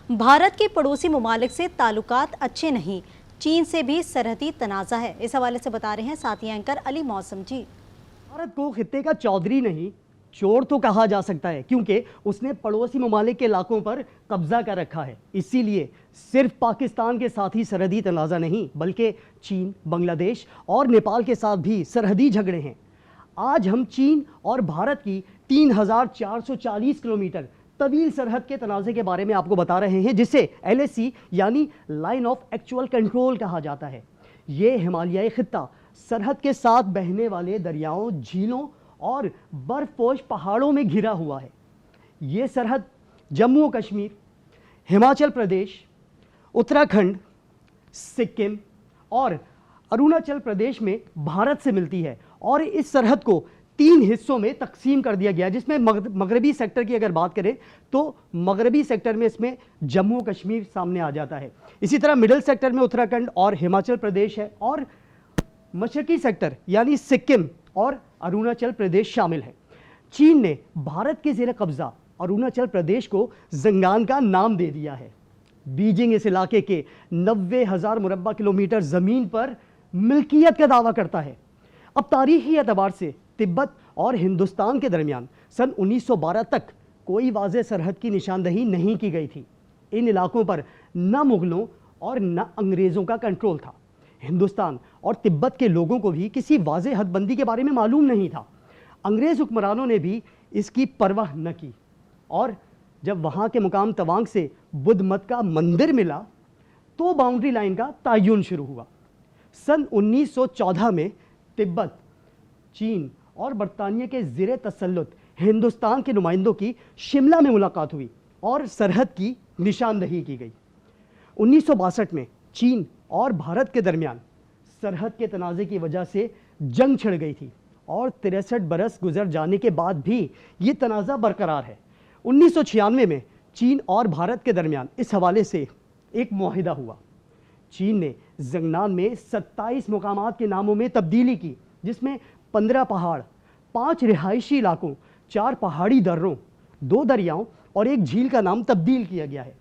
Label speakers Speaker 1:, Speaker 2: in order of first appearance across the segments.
Speaker 1: भारत के पड़ोसी ममालिक से ताल्लुकात अच्छे नहीं, चीन से भी सरहदी तनाज़ा है। इस हवाले से बता रहे हैं साथी एंकर अली मौसम जी।
Speaker 2: भारत को खित्ते का चौधरी नहीं, चोर तो कहा जा सकता है, क्योंकि उसने पड़ोसी ममालिक के इलाकों पर कब्जा कर रखा है। इसीलिए सिर्फ पाकिस्तान के साथ ही सरहदी तनाज़ा नहीं, बल्कि चीन, बांग्लादेश और नेपाल के साथ भी सरहदी झगड़े हैं। आज हम चीन और भारत की 3440 किलोमीटर तवील सरहद के तनाज़े के बारे में आपको बता रहे हैं, जिसे LAC यानी लाइन ऑफ एक्चुअल कंट्रोल कहा जाता है। ये हिमालयाई खित्ता सरहद के साथ बहने वाले दरियाओं, झीलों और बर्फपोश पहाड़ों में घिरा हुआ है। ये सरहद जम्मू कश्मीर, हिमाचल प्रदेश, उत्तराखंड, सिक्किम और अरुणाचल प्रदेश में भारत से मिलती है और इस सरहद को 3 हिस्सों में तकसीम कर दिया गया, जिसमें मगरबी सेक्टर की अगर बात करें तो मगरबी सेक्टर में इसमें जम्मू कश्मीर सामने आ जाता है। इसी तरह मिडिल सेक्टर में उत्तराखंड और हिमाचल प्रदेश है और मशरकी सेक्टर यानी सिक्किम और अरुणाचल प्रदेश शामिल है। चीन ने भारत के ज़ेर कब्जा अरुणाचल प्रदेश को ज़ंगान का नाम दे दिया है। बीजिंग इस इलाके के 90,000 मुरब्बा किलोमीटर ज़मीन पर मिल्कियत का दावा करता है। अब तारीखी एतबार से तिब्बत और हिंदुस्तान के दरमियान सन 1912 तक कोई वाज़ेह सरहद की निशानदही नहीं की गई थी। इन इलाकों पर न मुग़लों और न अंग्रेज़ों का कंट्रोल था। हिंदुस्तान और तिब्बत के लोगों को भी किसी वाज़ेह हदबंदी के बारे में मालूम नहीं था। अंग्रेज़ हुक्मरानों ने भी इसकी परवाह न की और जब वहाँ के मुकाम तवांग से बुद्ध मत का मंदिर मिला तो बाउंड्री लाइन का तयन शुरू हुआ। सन 1914 में तिब्बत, चीन और बरतानिया के ज़ेरे तसल्लुत हिंदुस्तान के नुमाइंदों की शिमला में मुलाकात हुई और सरहद की निशानदही की गई। 1962 में चीन और भारत के दरमियान सरहद के तनाज़े की वजह से जंग छिड़ गई थी और 63 बरस गुजर जाने के बाद भी ये तनाज़ा बरकरार है। 1996 में चीन और भारत के दरमियान इस हवाले से एक मुआहिदा हुआ। चीन ने ज़ंगनान में 27 मुकामात के नामों में तब्दीली की, जिसमें 15 पहाड़, 5 रिहायशी इलाकों, 4 पहाड़ी दर्रों, 2 दरियाओं और 1 झील का नाम तब्दील किया गया है।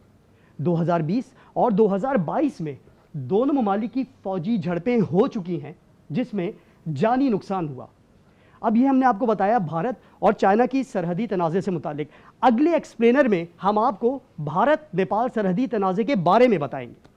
Speaker 2: 2020 और 2022 में दोनों ममालिक की फौजी झड़पें हो चुकी हैं, जिसमें जानी नुकसान हुआ। अब ये हमने आपको बताया भारत और चाइना की सरहदी तनाज़े से मुतालिक। अगले एक्सप्लेनर में हम आपको भारत नेपाल सरहदी तनाज़े के बारे में बताएंगे।